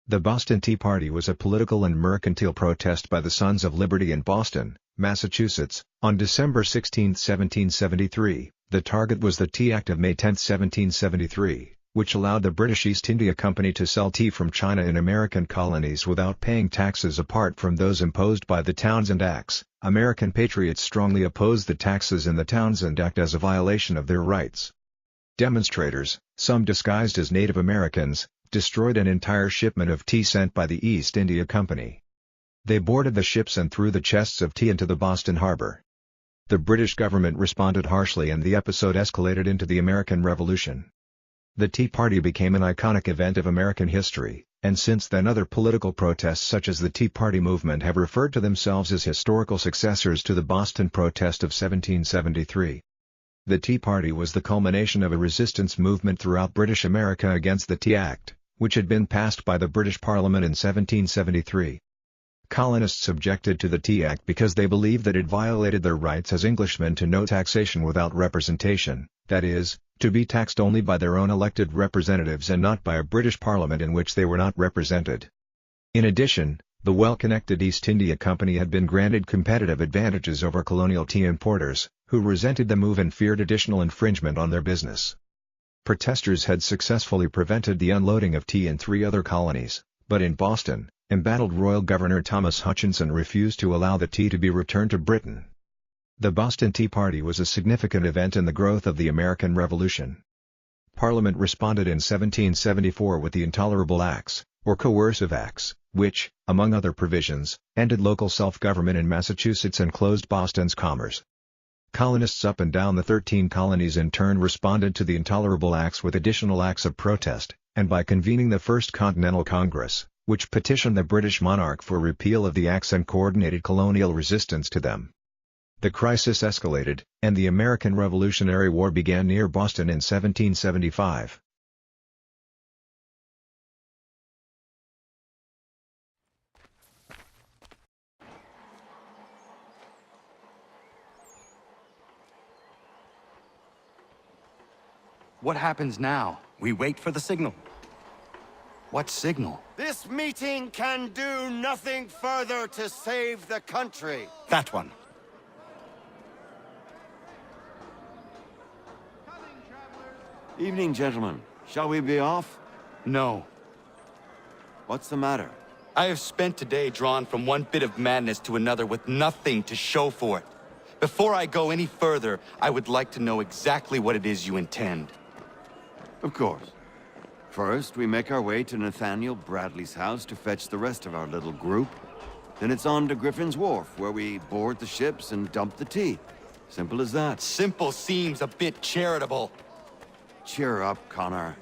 The Boston Tea Party was a political and mercantile protest by the Sons of Liberty in Boston, Massachusetts, on December 16, 1773. The target was the Tea Act of May 10, 1773, which allowed the British East India Company to sell tea from China in American colonies without paying taxes apart from those imposed by the Townshend Acts. American patriots strongly opposed the taxes in the Townshend Act as a violation of their rights. Demonstrators, some disguised as Native Americans, destroyed an entire shipment of tea sent by the East India Company. They boarded the ships and threw the chests of tea into the Boston harbor. The British government responded harshly and the episode escalated into the American Revolution. The Tea Party became an iconic event of American history, and since then other political protests such as the Tea Party movement have referred to themselves as historical successors to the Boston protest of 1773. The Tea Party was the culmination of a resistance movement throughout British America against the Tea Act, which had been passed by the British Parliament in 1773. Colonists objected to the Tea Act because they believed that it violated their rights as Englishmen to no taxation without representation, that is, to be taxed only by their own elected representatives and not by a British Parliament in which they were not represented. In addition, the well-connected East India Company had been granted competitive advantages over colonial tea importers, who resented the move and feared additional infringement on their business. Protesters had successfully prevented the unloading of tea in 3 other colonies, but in Boston, embattled Royal Governor Thomas Hutchinson refused to allow the tea to be returned to Britain. The Boston Tea Party was a significant event in the growth of the American Revolution. Parliament responded in 1774 with the Intolerable Acts, or Coercive Acts, which, among other provisions, ended local self-government in Massachusetts and closed Boston's commerce. Colonists up and down the 13 colonies in turn responded to the Intolerable Acts with additional acts of protest, and by convening the First Continental Congress, which petitioned the British monarch for repeal of the acts and coordinated colonial resistance to them. The crisis escalated, and the American Revolutionary War began near Boston in 1775. What happens now? We wait for the signal. What signal? This meeting can do nothing further to save the country. That one. Evening, gentlemen. Shall we be off? No. What's the matter? I have spent today drawn from one bit of madness to another with nothing to show for it. Before I go any further, I would like to know exactly what it is you intend. Of course. First, we make our way to Nathaniel Bradley's house to fetch the rest of our little group. Then it's on to Griffin's Wharf, where we board the ships and dump the tea. Simple as that. Simple seems a bit charitable. Cheer up, Connor.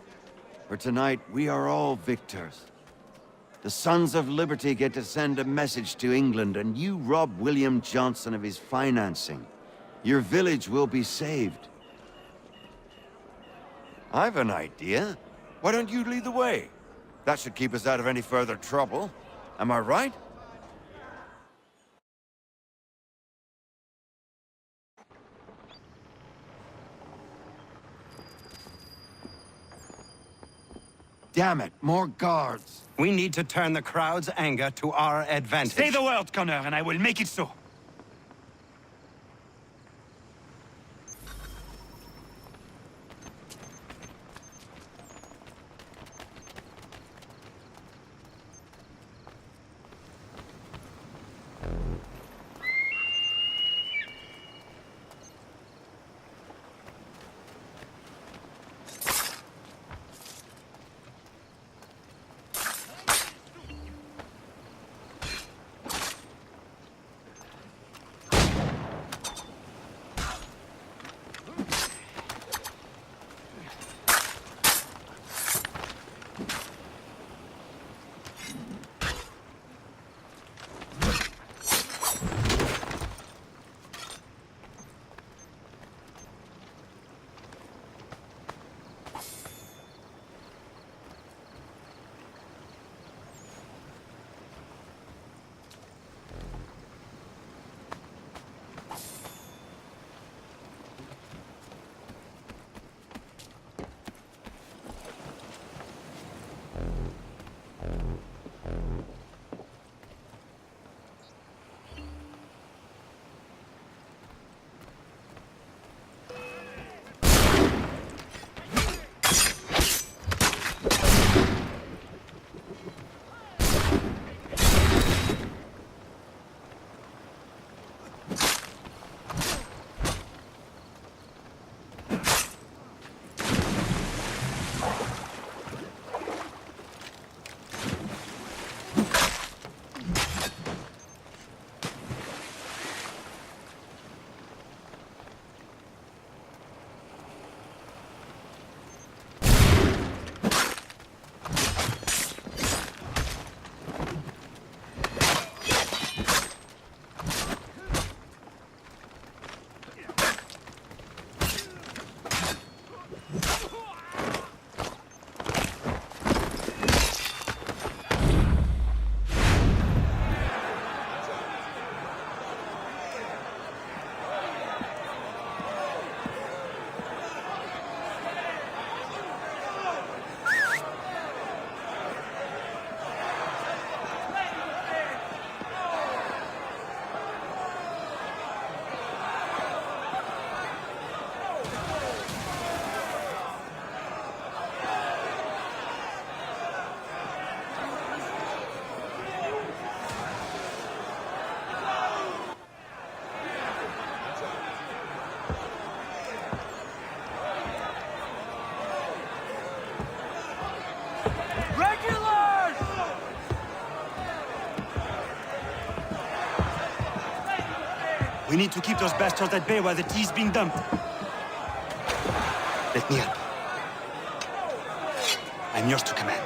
For tonight, we are all victors. The Sons of Liberty get to send a message to England, and you rob William Johnson of his financing. Your village will be saved. I've an idea. Why don't you lead the way? That should keep us out of any further trouble. Am I right? Damn it, more guards. We need to turn the crowd's anger to our advantage. Say the word, Connor, and I will make it so. We need to keep those bastards at bay while the tea's being dumped. Let me help. I'm yours to command.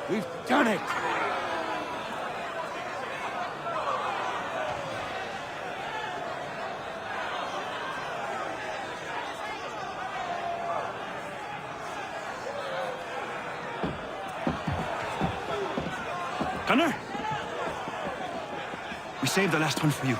We've done it! Connor? We saved the last one for you.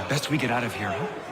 Best we get out of here, huh?